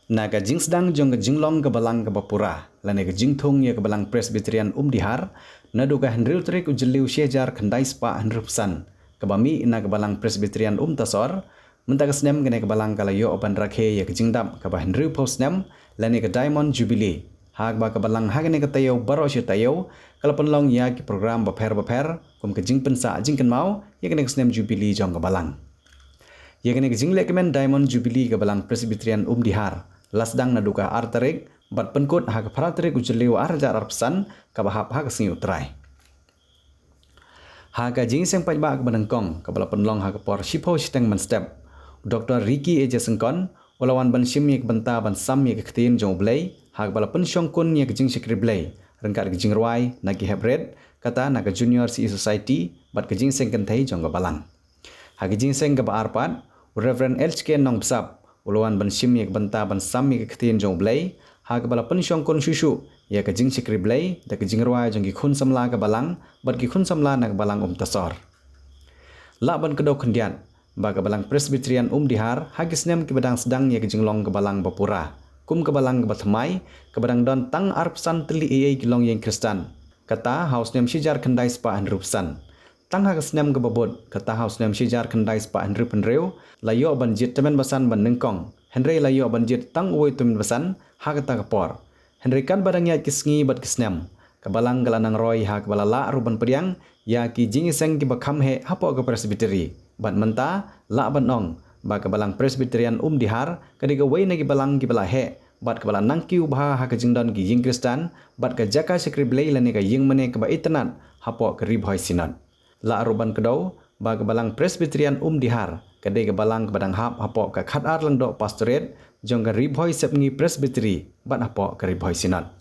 Naga jing sedang jong ke jinglong ke balang ke bapura, lane ke jingthung ya ke balang Presbyterian Dihar, nadu ke Henry Utrik ujeliu syejar kendai spa Henry Pesan, ke bami ina ke balang Presbyterian Tasor, mentaka snem kene ke balang kalayo opan rakhe ya ke jingdam ke bah Henry Posnem, lane ke Diamond Jubilee, hak ba ke balang hagene ke tayo baro sye tayo, kalau penlong ya ke program baper, kum ke jing pensa jingken mau, ya kene ke snem Jubilee jong ke balang. Ya kene ke jingle kemen Diamond Jubilee ke balang Presbyterian Dihar, lasdang naduka arterik, bat penkut hak praterik ujeliu arja arpsan ke bahap hak sinyu trai. Hak jing seng paj ba ke benengkong ke bala penlong hak por shipo siteng men step. Dr. Ricky Eja Sengkon, ulawan ban shim yek benta ban sam yek ketin jong blay, hak bala pensyong kun yek jing sikri blay, rengkat ke jing ruai, nagi hebred, kata naga junior CE Society, bat ke jing seng kentai jong ke balang. Hak jing seng ke ba arpat, Reverend LHK Nong Psap, ulawan ban shim yek benta ban sam yek ketin jong blay, hak bala pensyong kun shushu, ya ke jing sikri blay, da ke jing ruai jong ki khun samla ke balang, bat ki khun samla nak balang Tasor. La ban kedau kendian, ba ke balang Presbyterian Dihar, hak snem ke badang sedang ya ke jinglong ke balang bapura, kum ke balang ke batmai, ke badang don tang arpsan teli ei kilong yang Kristan, kata haus nem syijar kendai spa Henry Pesan. Tang hak snem ke babut, kata haus nem syijar kendai spa Henry Penreu, layo banjit temen basan ban nengkong, Henry layo banjit tang uwe temen basan, hak kata kepor. Henry kan badang ya kisngi bat kisnem, ke balang galanang roy hak balala ruban periang, ya ki jingiseng ki bakam he hapo ke presbiteri, bat menta la ban ong, ba ke balang Presbyterian Dihar, kadiga wei nagi balang ki bala he, bat ke balang nangki ubha hak jingdon ki jing Kristan, bat ke jaka sekri blay lani ka ying mene ke ba itenat, hapo ke ribhoy sinat. La ruban kedau, ba ke balang Presbyterian Dihar, kadiga balang ke badang hap hapo ke khatar langdok pastorate, jong ke ribhoy sepngi presbiteri, bat hapo ke ribhoy sinat.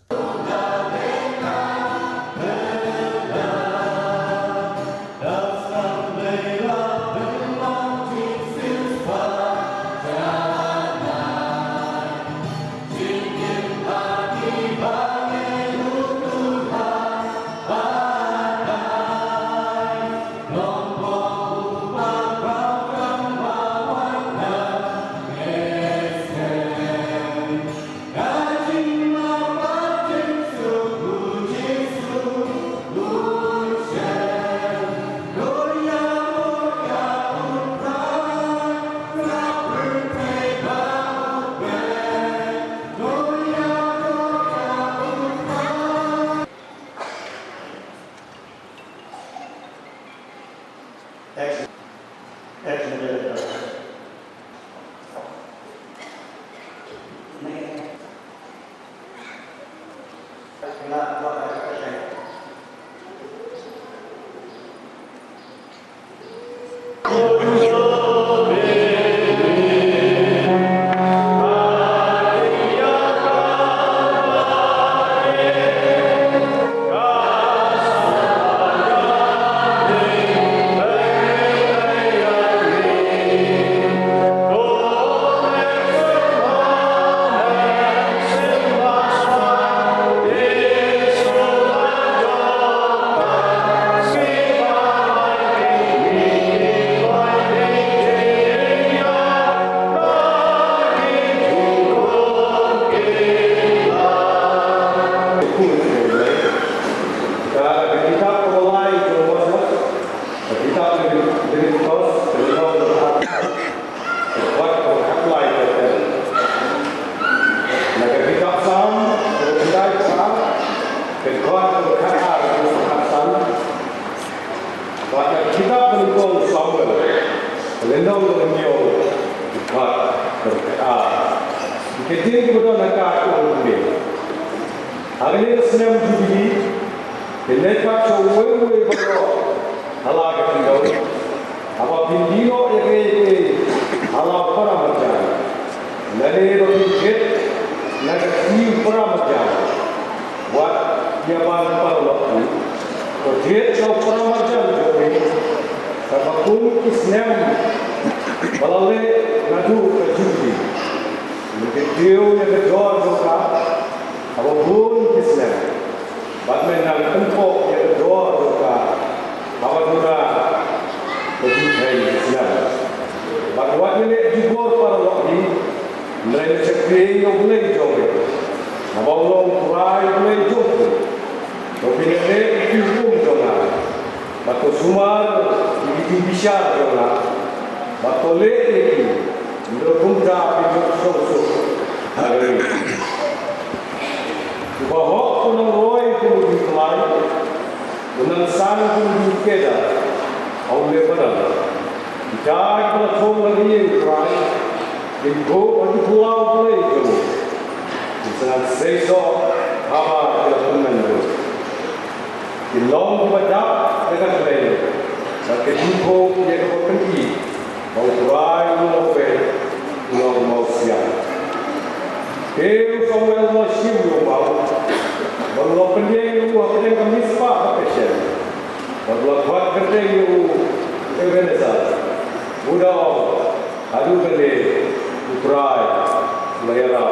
Bahwa ini juga para wakil, mereka yang boleh jauh. Nabalong kurai boleh jauh. Tapi nenek itu jauh. Batu sumar itu bisa jauh. Batu lek itu berpunca itu sosok hari. Bahwa punang roy pun dikelai, punang san pun dikeda. Awalnya pada kita kalau thong lagi yang kurai. Ibu waktu pulau boleh jauh. Misalnya sesuatu apa tidak menentu. Ilong berjak dengan lain. Tapi ibu dia kepercayaan. Mau kurai mau pulau mau siap. Samuel mau siap mau. Kalau pendek itu akan kami sepak pasien. Kalau buat pendek itu ebenesa. Mudah adu pendek. Utrai, layara,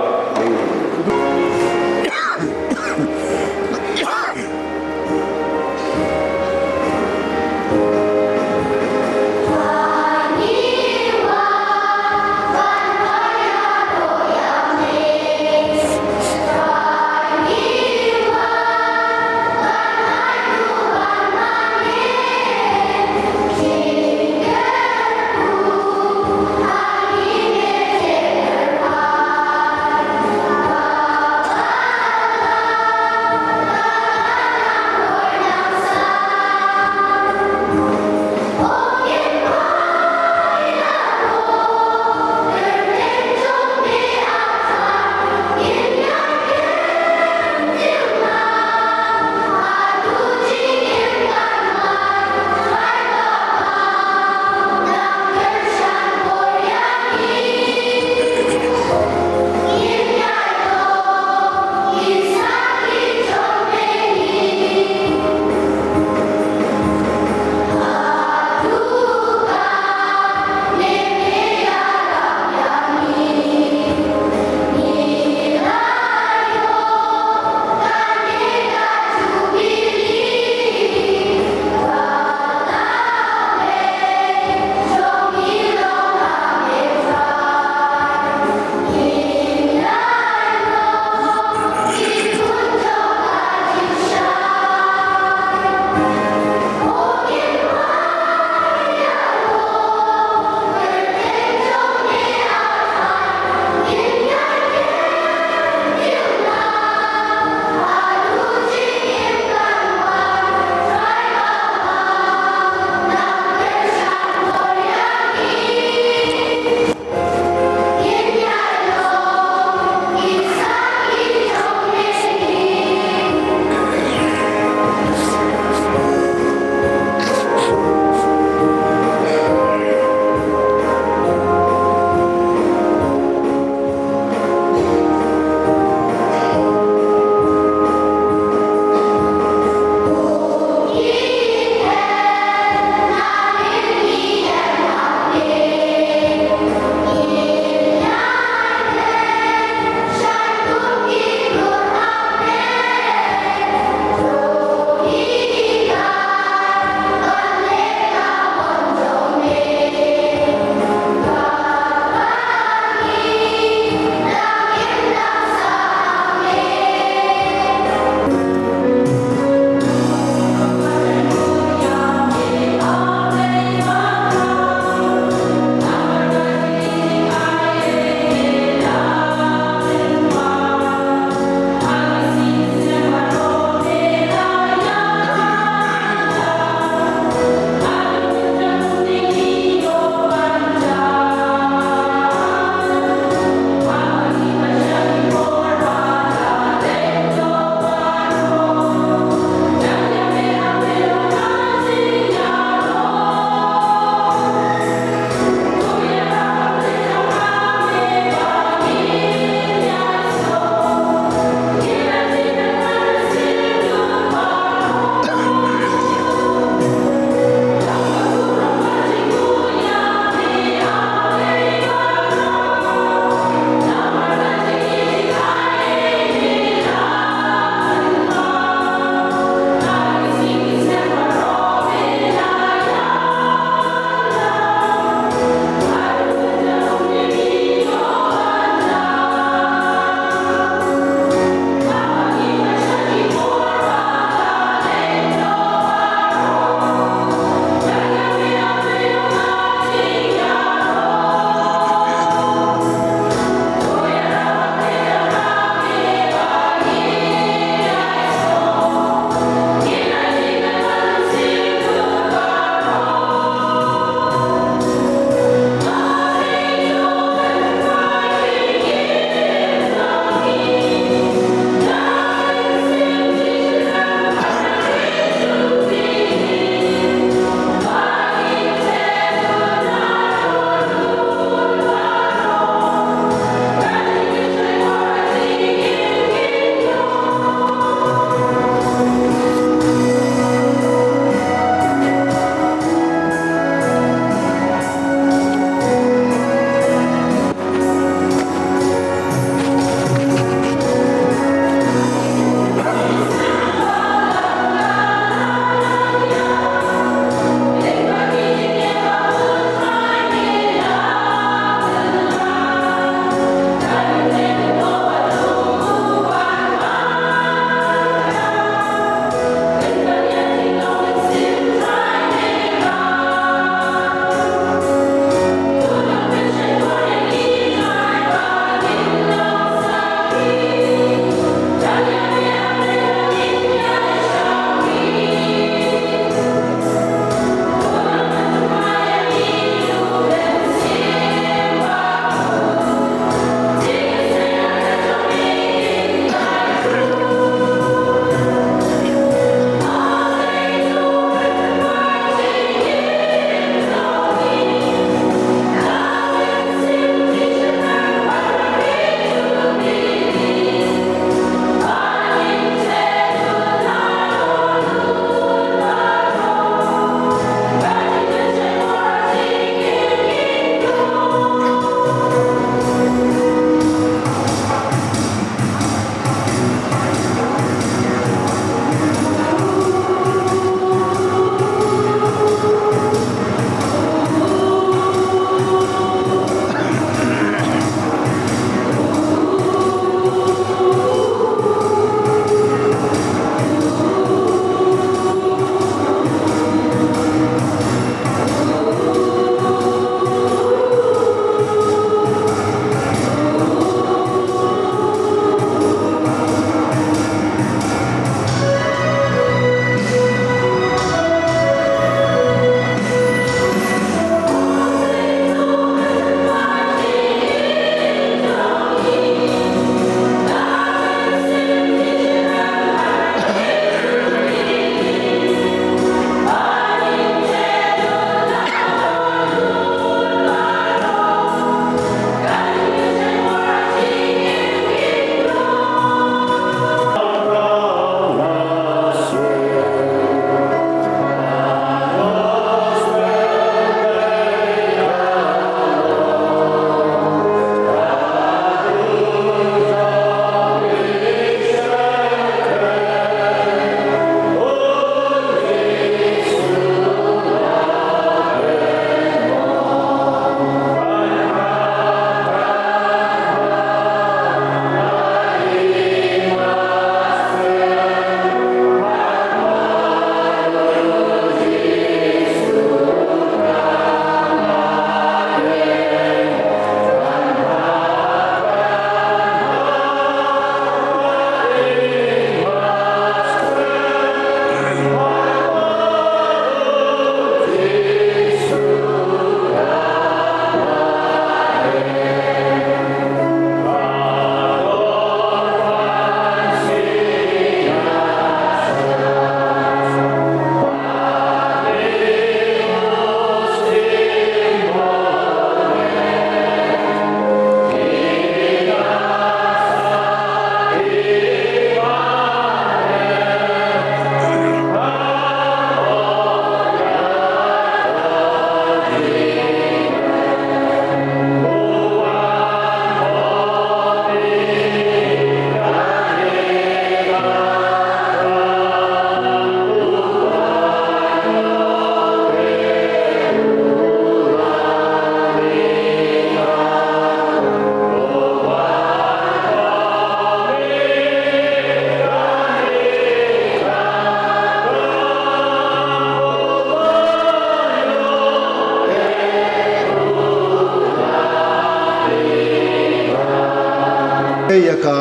ya ka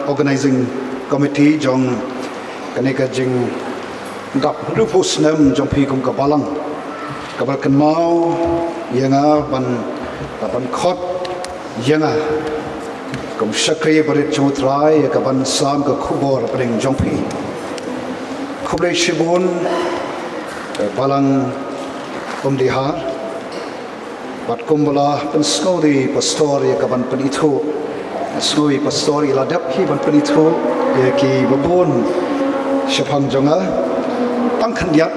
organizing committee jong kanika jing dap rupo snem jong pi kum ka balang kabal kan mau yanga ban khot yanga kum shakri barit jong trai ya ka ban sam ka khubor pring jong pi khuble shibun balang dihar bat kumbala pen skodi pastori ka ban penithu skoi pastori ladap ki ban penithu ya ki babon shapang jonga tang khandiat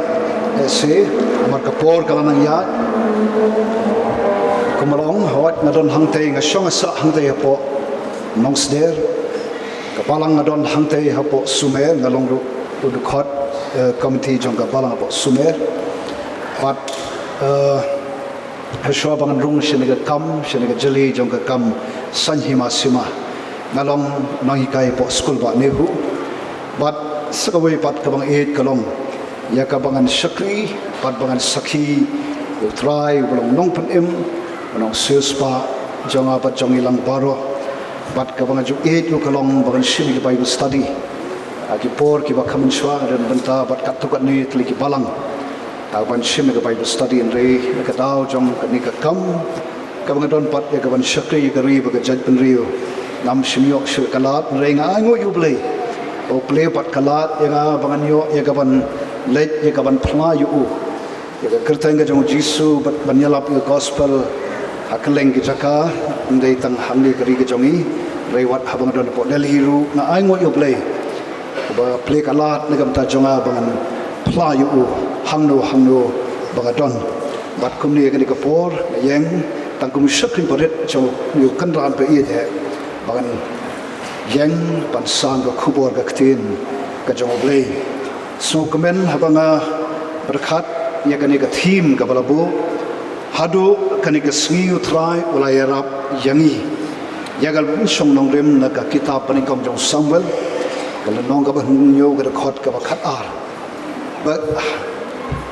se amar kapor kalanang ya kumalong hawat ngadon hangte ngasong sa hangte apo nongsder kapalang ngadon hangte apo sumer ngalong du khot committee jonga balang apo sumer bat Hashwa bangan rung sinaga jeli jong kam sanhima sima ngalong nanghikai po school ba nehu bat sakawai pat kabang 8 kalong ya kabangan shakri pat bangan sakhi utrai ulong nong pen im nong sespa jonga pat jong ilang baro bat kabangan ju 8 yu kalong bangan shimi Bible study aki por ki ba kamen shwa dan benta bat katukat ni tliki balang Taban shim ke Bible study and re ke tau jong ke ni ke kam don pat ke ban shakri ke ri ke jaj pen rio nam shim yo shu kalat re nga ngo yu play o play pat kalat ya nga bangan yo ya ke ban let ya ke ban phla yu u ya ke kertang ke jong jisu ban yalap ke gospel hakleng ke jaka ndai tang hamli ke ri ke jongi re wat habang don po delhi ru nga ngo yu play ba play kalat ne kam ta jonga bangan phla yu u hangno bangadon bat kumni kan ikapor yang tangkum shakring paret jo yu kanran pe ye bangan yang pan sang ka khubor ka ktin ka jong oblei so komen habanga berkat ya kan ka theme ka balabu hadu kan ka sngi utrai ulayarap yangi yagal bun song nong rem na ka kitab panikom jong samuel kalau nong ka ban nyo ka khot ka khat ar but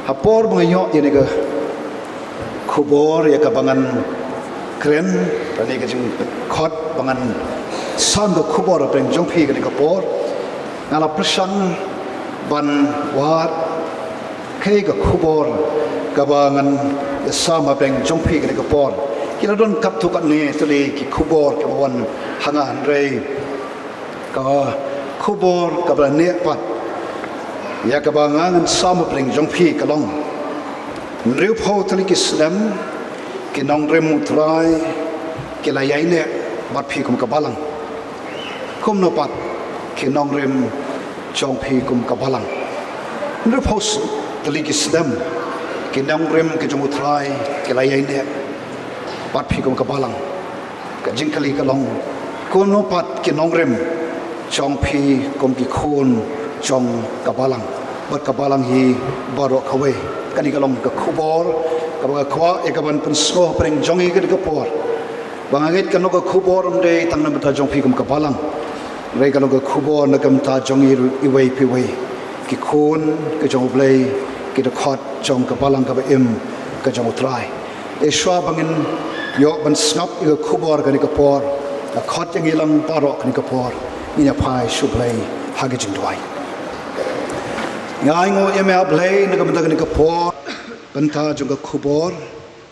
Hapor mengenyo ini ke kubor ya ke bangan keren tadi ke jeng khot bangan sang ke kubor apa yang jongpi ke kubor ngala persang ban wat ke kubor ke bangan sama apa yang jongpi ke kubor kita don kap tukan ni tadi ke kubor ke bawan hangan rei ke kubor ke balan ni pat ya kabangan sama pring jongpi kalong riu phau tali ki slam ki nong rem utrai ki la yai ne bat phi kum kabalang kum no pat ki nong rem jongpi kum kabalang riu phau tali ki slam ki nong rem ki jong utrai ki la yai ne bat phi kum kabalang ka jingkali kalong kum no pat ki nong rem jongpi kum ki khun jong kabalang bat kabalang hi baro khawe kani kalong ka khubor ka khwa ekaban pensko preng jongi ke kapor bangangit kano ka khubor umde tangna mata jong phi kum kabalang re kano ka khubor na kam ta jongi iwei piwei ki khun ke jong blei ki de khot jong kabalang ka im ka jong utrai e shwa bangin yo ban snap i khubor kani kapor ka khot yang ilang baro kani kapor ina pai shublei hagijing duai ngai ngo eme ablei na kam dagni kapor banta juga khubor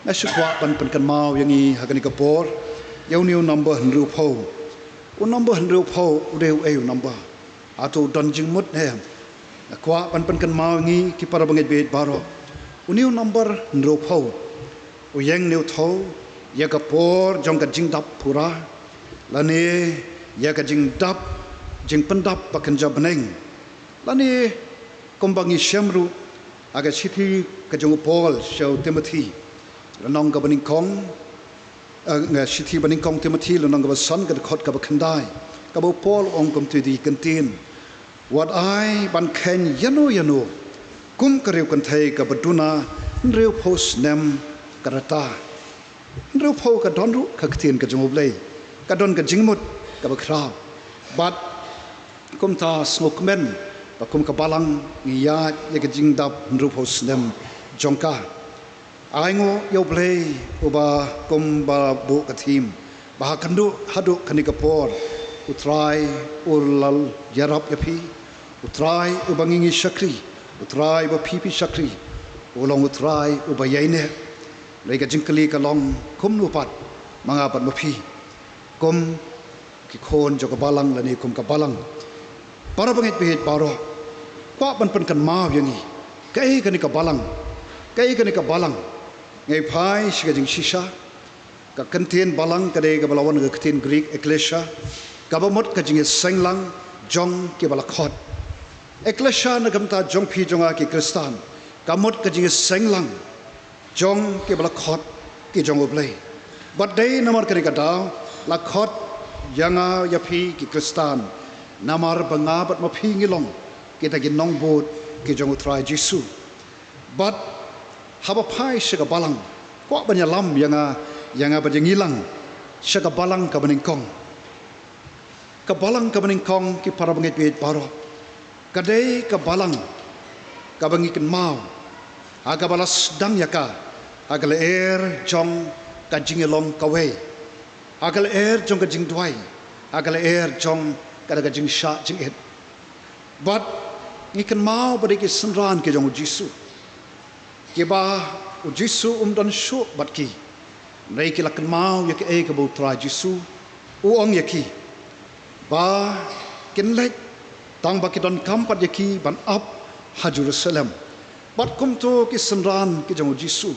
na shukwa ban kan mau yangi hagani kapor yau new number hru pho u number hru pho udeu eu number ato donjing mut he kwa ban kan mau ngi ki para bangai bet baro u new number hru pho u yang new tho ya kapor jong ka jing dap pura lane ya ka jing dap jing pendap pakan jabneng lane kombangi syamru aga sithi ka jong Paul show Timothy lanong ka baning kong nga sithi baning kong Timothy lanong ka son ka khot ka khandai ka bo Paul ong kom tu di kantin what I ban khen yano kum kareu kan thai ka baduna reu post nem karata reu pho ka donru ka ktin ka jong oblei ka don ka jingmut ka ba khra bat kum ta smok men pakum kabalang iya ya kejing dap nrupos nem jongka aingo yo play uba kum ba bu kathim ba kandu hadu kanikapor utrai ulal yarap yapi, utrai ubangingi syakri, utrai bapipi syakri, ulang utrai ubayaine, lega jingkali kalong kum nupat, mangapat mapi, kum kikon jo kabalang lani kum kabalang, para bangit bihit baro, kwa ban kan mau yangi, kai kani kabalang, ngai pai shiga jing shisha, ka kentien balang kadai ka balawan ka kentien Greek ecclesia, ka bamot ka jing senglang jong ke balakot. Ecclesia na kamta jong pi jonga ki Kristan, kamot ka jing senglang jong ke balakot ki jong oblay. But day namar kani ka daw lakot yanga yapi ki Kristan, namar bangabat mapi ngilong kita ginong bot ki jong utrai Jesu. But haba pai syaga balang kwa banya lam yang bajang hilang syaga balang ka beningkong ki para bangit bit baro kadai ka balang ka bangikan mau aga balas dang yaka agal air jong ka jingilong kawe agal air jong ka jing duai agal air jong ka jing sha jing it but ngikan mau bagi senran ke jong Jesu kiba Jesu dan syu batki nai kilakan mau ya ke ke butra Jesu uong yaki ba kinlek tang baki don kampat yaki ban up ha Jerusalem bat kum tu ki senran ki jong Jesu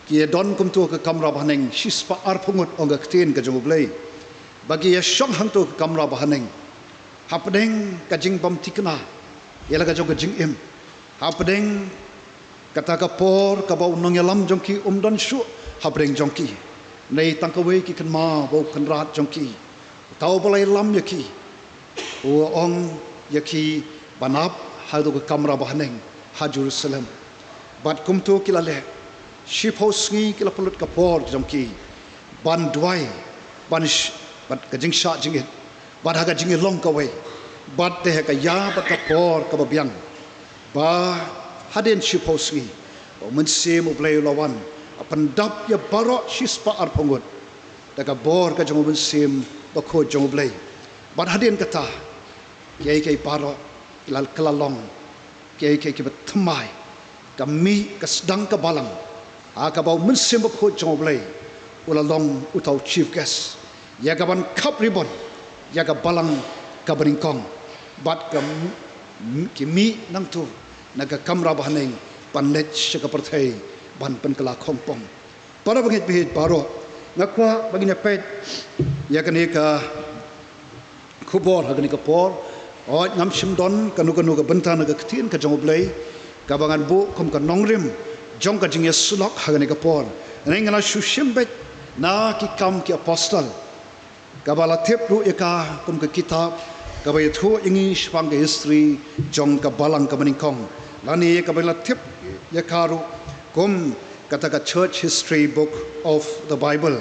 ki don kum tu ke kamra bahaneng shispa ar pungut ong ka tin ka jong blai bagi ya syong hang tu ke kamra bahaneng hapdeng ka jing bam tikna yala ka jong ka jing im hapdeng kata kapor kabau nongelam jongki dan syu habreng jongki nei tangkawe ki kan ma bau kan rat jongki tau balai lam yaki ong yaki banap hadu ke kamra bahaneng ha Jerusalem bat kumtu kilale shiphousngi kila pulut kapor jongki ban duai ban bat kajing sha jingit bat haga jingit long kawe bat te ka ya bat kapor kababiang ba hadin shiphousngi o mense mo play lawan apandap ya barok shispa arpongot daga bor ka jong mensim bakho jong play bat hadin kata kai barok ilal kelalong kai betmai kami kasdang ka balang aka bau mensim bakho jong play ulalong utau chief guest ya gaban kap ribon ya ga balang ka beringkong bat kimi nang tu naga kamra bahaneng panlet syaka perthai ban penkala khompong para bangit bihit baro ngakwa baginya pet ya kani ka khubor hagani ka por o ngam simdon kanu ka bentan ka ktin ka jongoblai ka bangan bu kum ka nongrim jong ka jingya sulok hagani ka por ngala shushembet na ki kam ki apostle ka bala tep ru eka kum ka kitab ka bay thu ingi spang ka history jong ka balang ka maningkong lani ka bala tip ya karu kum kata ka church history book of the Bible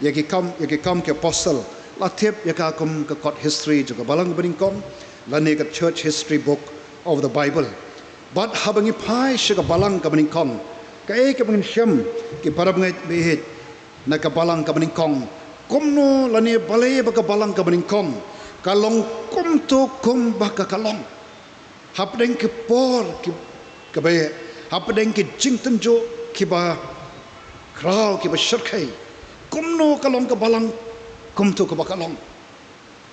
ya ki kam ke apostle la tip ya ka kum ka kot history jo ka balang beringkong lani ka church history book of the Bible but habangi pai shi ka balang ka beringkong ka bangin syam ki para bangai behit na ka balang ka beringkong kumno lani balai ba ka balang ka beringkong kalong kum tu kum ba ka kalong hapdeng ke por ki kabe hapdeng ke jingten jo ki ba krau ki ba syarkai kumno kalong ka balang kum tu ka ba kalong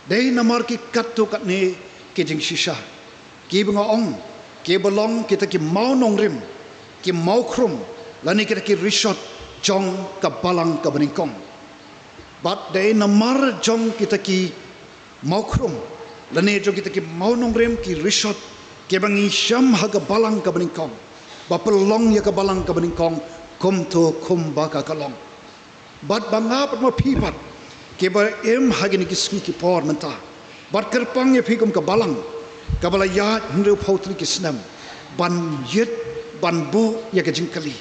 dei namar ki kat tu kat ne ki jing shisha ki bunga ong ki balong kita ki mau nongrim ki mau khrum lani kita ki resort jong ka balang ka beningkong but dei namar jong kita ki mau khrum lani jo kita ki mau nongrim ki resort ke bangi syam haga balang ka beningkong ba pelong ya ka balang ka beningkong kum tu kum ba ka kalong bat banga pat mo pipat ke ba em hagini ki ski ki por menta bat kerpang ya pikum ka balang ka bala ya hindu pautri ki snam ban yet ban bu ya ka jingkali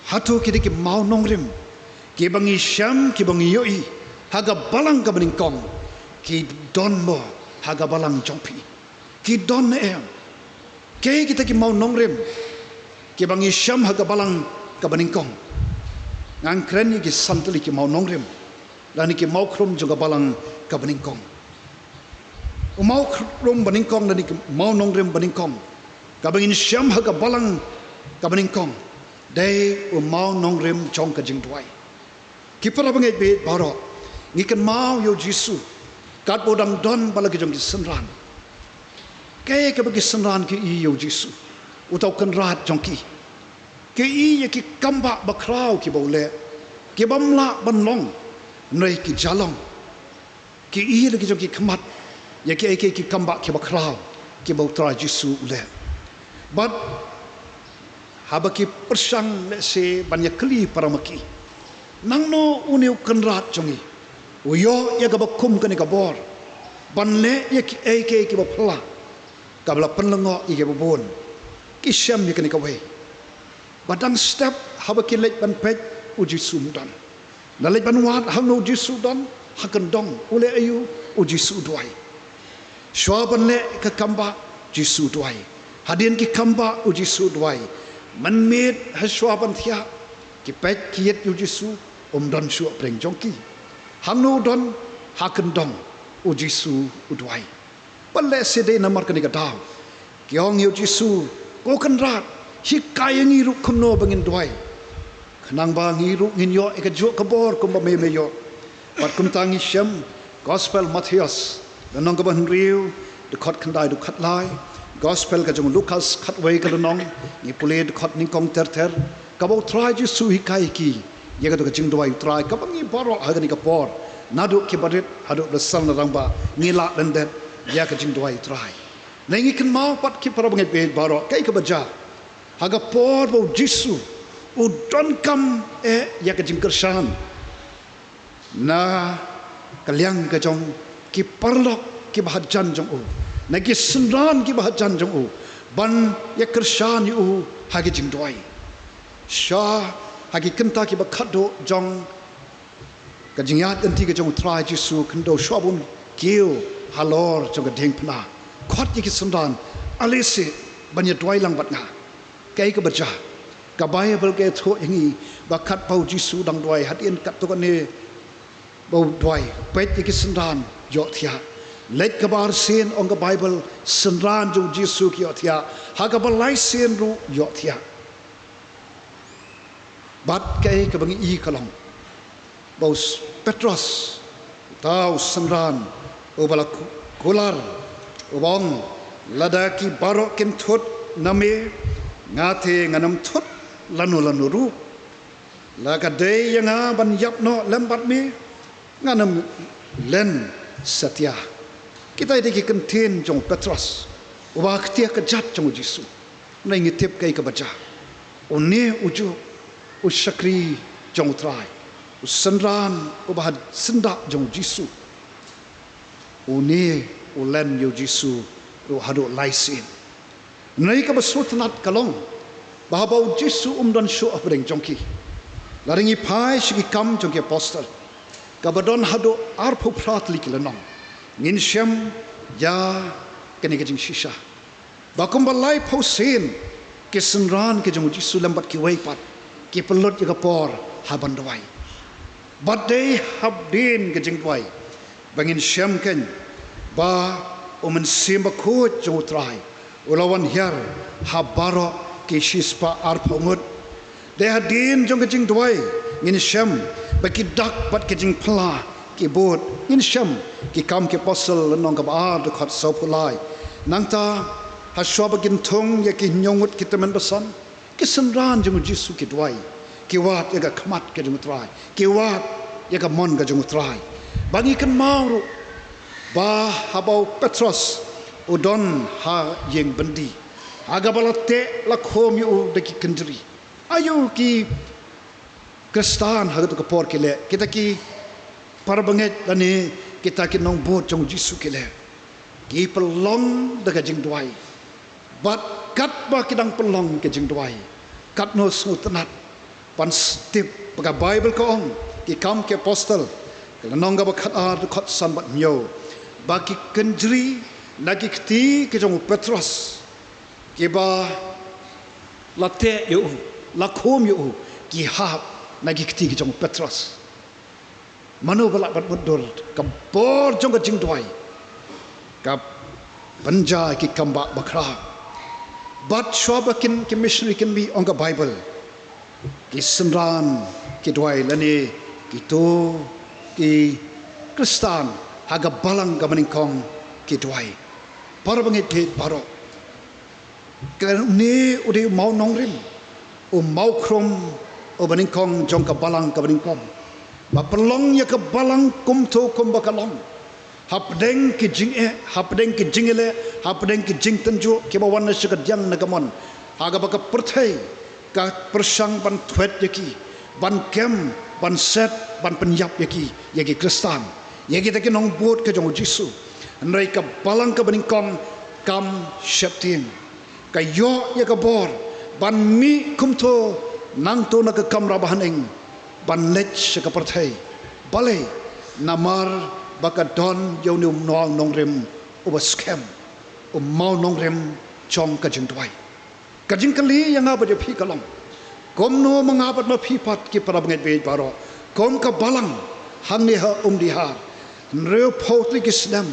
hatu ki ki mau nongrim ke bangi syam ki bangi yoi haga balang ka beningkong ki don mo haga balang jongpi ki don em ke kita ki mau nongrim ki bangi syam haga balang ka beningkong ngang kren ki santli ki mau nongrim dan ki mau krum juga balang ka beningkong mau krum beningkong dan ki mau nongrem beningkong ka bangin syam ha ka balang ka beningkong dai mau nongrem chong ka jing duai ki para bangai be baro ngikan mau yo jisu kat bodang don balagi jong ki senran ke bagi senran ki i yo jisu utau kan rat jong ki ke i ki kamba bakrau ki bole ki bamla banlong noi ki jalong ki i lagi jong ki khamat ya ki kamba ki bakrau ki bau tra jisu ule but habaki persang le se banyak kali paramaki nangno uniu kan rat jongi uyo ya ga bakum kan ka bor banle ya ki bapla kabla penlengo i ke babon ki syam ya kan ka we badang step habaki lek ban pet uji sumdan na lek ban wat hangno uji sudan hakan dong ule ayu uji suduai shwaban le ka kamba jisu duai hadin ki kamba uji suduai manmit haswaban thia ki pet kiet uji su don su preng jongki hangno don hakan dong uji su uduai palle sede namar kan ka daw ki ong uji su ko kan rat hikai ngiru kuno bangin duai kenang ba ngiru nginyo ikajo kabor kumba meyo pat kum tangi syam gospel Matthias danong ka ban riu de khot khandai du khat lai gospel ka jong Lucas khat wei ka nong ni pule de khot ning kong ter ka bo try ju su hikai ki ye ka to ka jing duai try ka bangi boro ha ni ka por nadu ki badit hadu de sal na rang ba ngila dan det ya ka jing duai try nengi kan mau pat ki para bangi be baro kai ka baja haga por bo jisu u don kam ya ka jing kersan na kalyang ka jong ki parlok ki bahajan jong u na ki senran ki bahajan jong u ban ya kersan yu hagi jing duai sha hagi kenta ki bakhado jong ka jing yat anti ka jong try jisu kendo shwabun kiu halor jong ka ding pna khot ki senran alise ban ya duai lang bat nga kai ka baja ka bible ke tho ingi bakhat pau jisu dang duai hatin kat to ne bau duai pet ki senran yo thia let ka bar sen ong ka bible senran jo jisu ki yo thia ha ka balai sen ru yo thia bat kai ka bangi i kalong bau Petros tau senran obala kular obong ladaki barok kin thut name ngate nganam thut lanu ru laga de yanga ban yapno lembat mi nganam len satya kita iki kentin jong Petros uba khtia ka jat jong jisu nai ngitip kai ka baja one uju usakri jong trai usanran uba senda jong jisu one ulen yo jisu ro hado laisin nai ka basutnat kalong bahaba jisu dan shu apreng jongki laringi pai shiki kam jongki apostle kabadon hado arpo pratli kilanong ngin syam ya kene ke jing shisha bakum balai pausin ke senran ke jong jisu lambat ki waipat ki pelot ya kapor haban dawai but they have been ke jing dawai bangin syam ken ba omen simba ko jong trai ulawan hiar habaro ki shispa arpongut they had din jong ke jing dawai ngin syam baki dak bat ke jing pla ki bot in syam ki kam ki apostle nong ka ba de khat so pulai nangta ha shwa bagin thong ya ki nyongut ki temen basan ki senran jong jisu ki dwai ki wat ya ka khmat ke jong trai ki wat ya ka mon ka jong trai bangi kan mauru ba habau Petros udon ha yeng bendi aga balate la khom yu de ki kendri ayu ki Kristan hagat ko por kile kita ki parbanget ani kita ki nong bot jong jisu kile ki pelong daga jing duai bat kat ba kidang pelong ke jing duai kat no sutnat pan step paga bible ko ong ki kam ke apostle kala nong ga bakhat ar khat san bat nyo ba ki kendri lagi kti ke jong Petros ki ba late yu la khom yu ki hap nagi kti ki jong Petros manu balak bat mudur ka bor jong ka jing dwai ka panja ki kamba bakra bat shwaba kin ki missionary kin bi on ka Bible ki senran ki dwai lani ki to ki Kristan haga balang ka maningkong ki dwai para bangit ke baro kan ni udi mau nongrim mau krom o maningkong jong ka balang ka maningkong ba pelong ya ka balang kum to kum bakalong hapdeng ki jing hapdeng ki jingele hapdeng ki jing tenju ke bawan na sekat yang nagamon haga baka perthai ka persang ban thwet yaki ban kem ban set ban penyap yaki Kristan yaki taki nong bot ke jong Jisu nrai ka balang ka beningkong kam septim ka yo ya ka bor ban mi kumto nang to na ka kam rabahaneng ban lech ka perthai bale namar baka don yo ni nong nongrem uba scam mau nongrem chong ka jing dwai ka jing kali yang apa je phi kalong kom no mangapat ma phi pat ki para banget be baro kom ka balang hang ni ha dihar nreu photri ki islam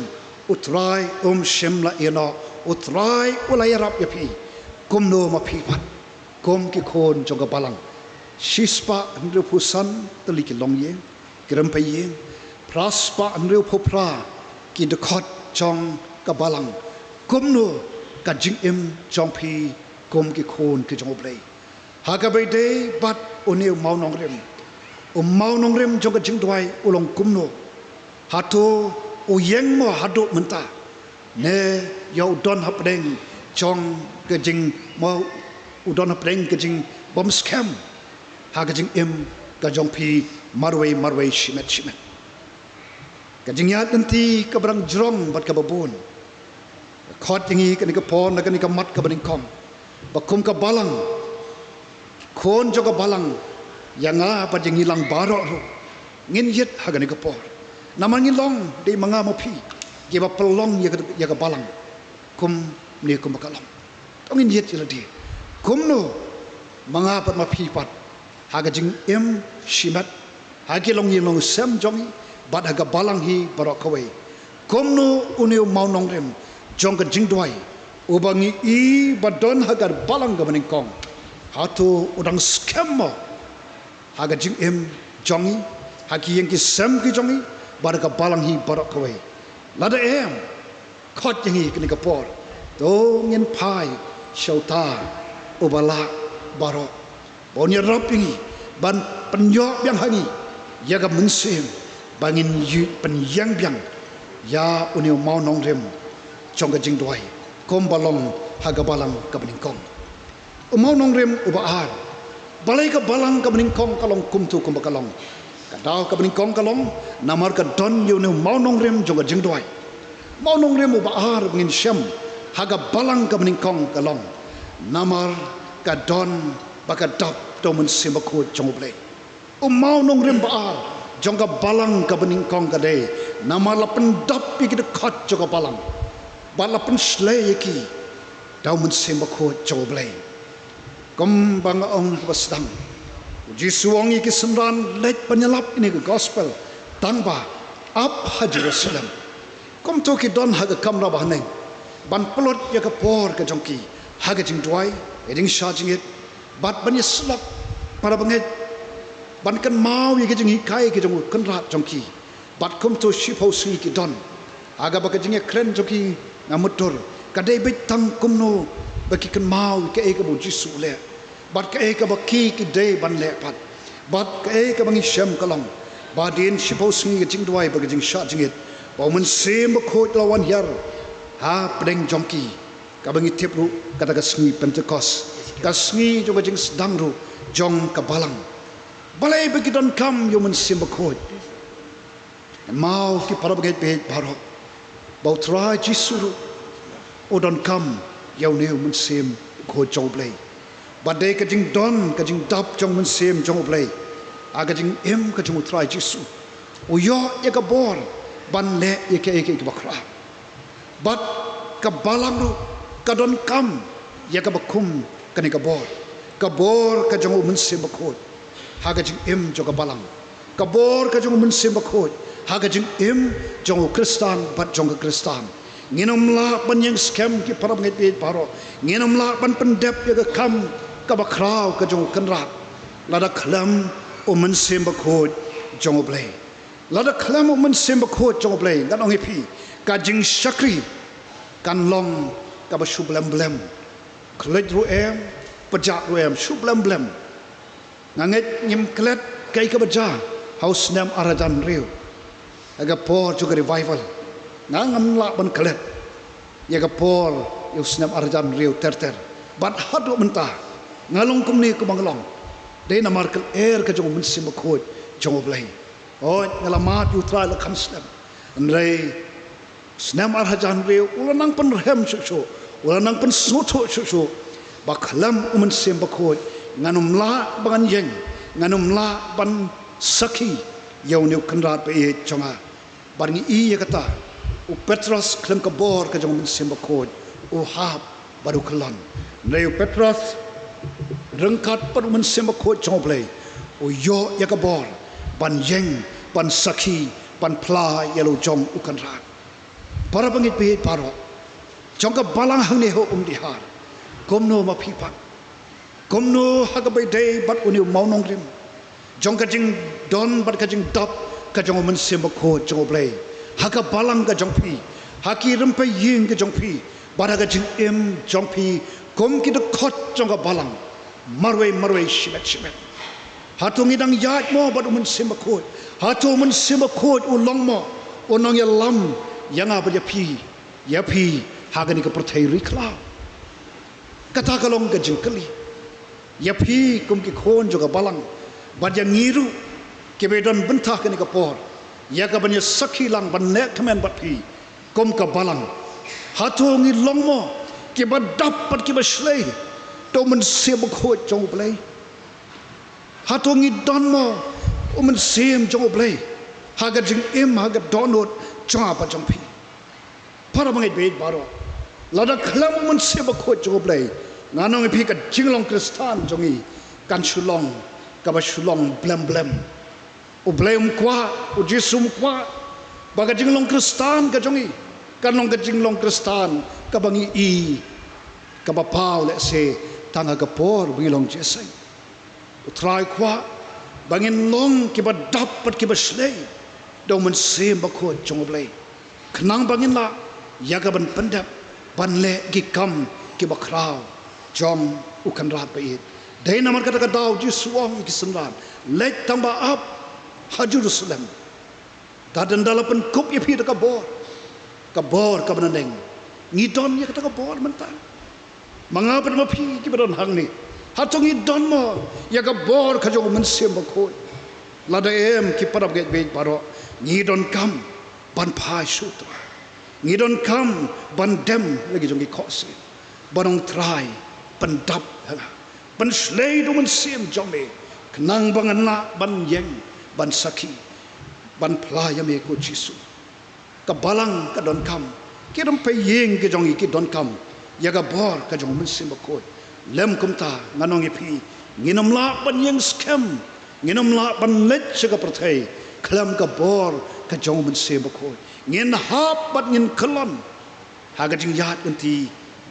utrai shimla ino utrai ulai rap ya phi kom no ma phi pat kom ki khon jong ka balang shispa nreu pusan tali ki long ye kiram pai ye praspa nreu phopra ki dekot chong ka balang kom no ka jing chong phi kom ki khon ki jong oblei haga bai de bat oneu mau nongrem mau nongrem jong ka jing dwai ulong kom no hato uyeng mo hado menta ne yo don hapdeng chong ka jing mau udon hapdeng ka jing bom scam haga jing ka jong phi marwei shimet kajing yat nanti ka barang jrong bat ka babun khot tingi ka ni ka pon na ka ni ka mat ka baning kom bakum ka balang khon jo ka balang yanga pa jing ilang baro ro ngin yet ha ka ni ka por naman ngilong de manga mo phi ge ba pelong ya ka balang kum ni kum ka long tong ngin yet di kum no manga pat ma phi pat ha ka jing shimat ha ki long yilong sam jongi bat haga balang hi barok kawai komno uneu mau nongrem jong ka jing dwai ubangi i badon hagar balang ga maningkong hatu udang scam mo haga jing jongi haki yang ki sam ki jongi bat haga balang hi barok kawai lada khot yang hi kini ka por to ngin pai shauta ubala barok bonya rapingi ban penyok yang hangi yaga mensim bangin yu penyang biang ya uniu mau nongrem chong ka jing dwai kom balong haga balang ka beningkong mau nongrem uba ar balai ka balang ka beningkong kalong kumtu kum bakalong ka daw ka beningkong kalong namar ka don yu uniu mau nongrem jong ka jing dwai mau nongrem uba ar bangin syam haga balang ka beningkong kalong namar ka don baka dap to mun simbako jong ble mau nongrem ba ar jongka balang ka beningkong ka de nama lapen dap pi ki khat jongka balang ba lapen slay ki daw mun sembako joblay kom bang ong basdang jisuang ki semran let penyelap ini ke gospel tangba up ha Jerusalem kom to ki don ha ka kamra ba neng ban plot ya ka por ka jongki ha ka jing dwai eding sha jing it bat ban yeslap para banget ban kan mau ye jing kai ke jong kan rat jongki bat kom to ship house ki don aga ba ka jing kren jongki ngamutur ka dei bit tang kom no ba ki kan mau ke e ka bo Jisu le bat ka e ka ba ki dei ban le pat bat ka e ka bangi shem kalong ba din ship house ki jing dwai ba ka jing sha jing it ba mun sem ba khot lawan yar ha preng jongki ka bangi tip ru kata ka sngi Pentecost ka sngi jong ka jing sedang ru jong ka balang balai bagi don kam yo men sim bakot mau ki para bagai be baro bau tra Jisu o don kam yo ne men sim ko joblay badai ka jing don ka jing dap jong men sim joblay aga jing ka jing tra Jisu o yo ya ka bor ban le ya ke bakra bat ka balang ru ka don kam ya ka bakum ka ni ka bor ka jong men sim bakot haga jing joka balang kabor ka jong mun sim bakhoj ha ka jing im jong Kristan bat jong Kristan nginom la ban yang scam ki param ngai pe paro nginom la ban pendep ya ka kam ka ba kraw ka jong kanrat la da khlam o mun sim bakhoj jong blai la da khlam o mun sim bakhoj jong blai ngan ong pi ka jing shakri kan long ka ba shu blem klet ru em pajak ru em shu blem nganget nyim klet kai ka baja haus nam aradan riu aga por juga revival ngam la ban klet ya ga por yu snam aradan riu ter bat hadu mentah ngalong kumni ku banglong de na markel air ka jong mun sim khoj jong blai oi ngalamat yu tra la khan snam andrei snam aradan riu ulanang pen rem su ulanang pen soto su bakhalam mun sim khoj nganum la bangan yeng nganum la ban sakhi yau new kanrat pe e chonga barngi i kata u Petros klem ka bor ka jong sim khoj u hab baru klan nei u Petros rengkat par mun sim khoj jong play u yo ya ka bor ban yeng ban sakhi ban pla yelo jong u kanrat para bangit pe paro jong ka balang hang ne ho dihar komno ma phipak komno hagabai day bat uni maunong rim jong kajing don bat kajing dap ka jong mun sim khoj jong blai haga balang ka jong pi haki rempe ying ka jong pi bat haga jing im jong pi kom ki de khot jong ka balang marwe shimet hatung idang yat mo bat mun sim khoj hatu mun sim khoj u long mo onong ya lam yang apa ya pi haga ni ka perthai rikla kata kalong ka jing kali ya pi kum ki khon juga balang bad yang ngiru ke bedon bentah ke ni kapor ya ka banya sakhi lang ban nek kemen bat pi kum ka balang hatu ngi longmo ke bad dapat ke baslei to men sim khoj jong blai hatu ngi donmo o men sim jong blai haga jing im haga donot cha pa jong pi para mangai be baro lada khlam men sim khoj jong blai nganong pi ka jinglong Kristan jongi kan sulong ka ba sulong blem u blem kwa u jisum kwa baga jinglong Kristan ka jongi kan long ka jinglong Kristan ka bangi i ka ba pau le se tanga ka por bilong jesai u trai kwa bangin long ki ba dapat ki ba slei do men sem ba ko jong blai khnang bangin la ya ka ban pendap ban le ki kam ki ba kraw jom ukan rat bait dai namar kata ka daw ji suang ki senran let tamba up ha Jerusalem dadan dalapan kup ye pi ka bor ka benendeng ngidon ye kata ka bor mentang mangapa ma pi ki badon hang ni hatung ngidon mo ya ka bor ka jong men sem ba khoj lada em ki parab get be baro ngidon kam ban phai sutra ngidon kam ban dem lagi jong ki khose barong try pendap ban slei do men sim jong me knang bangan na ban yeng ban sakhi ban playa me ko jisu ka balang ka don kam kiram pe yeng ke jong ki don kam ya ga bor ka jong men sim ko lem kum ta nganong pi nginom la ban yeng scam nginom la ban let se ka prathai khlam ka bor ka jong men sim ko ngin hap bat ngin khlon ha ga jing yat unti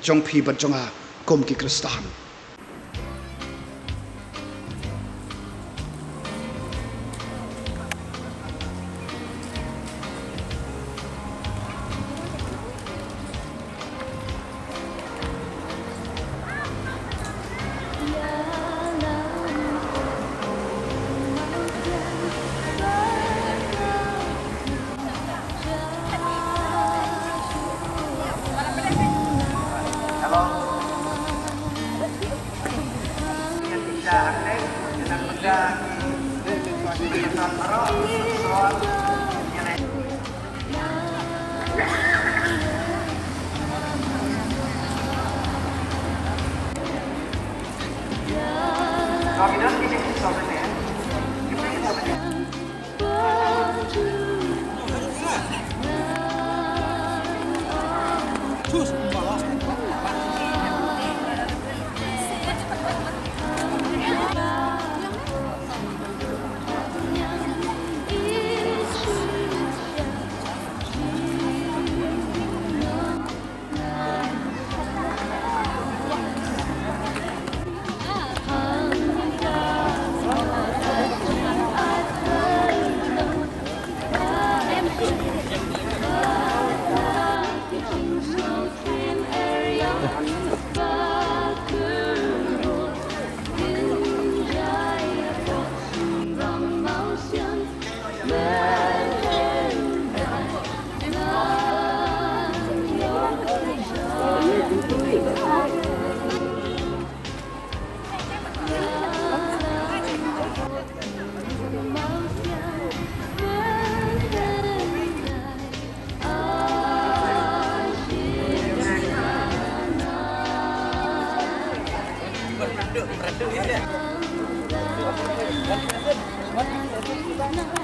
jong pi bat jonga kom ki Kristan na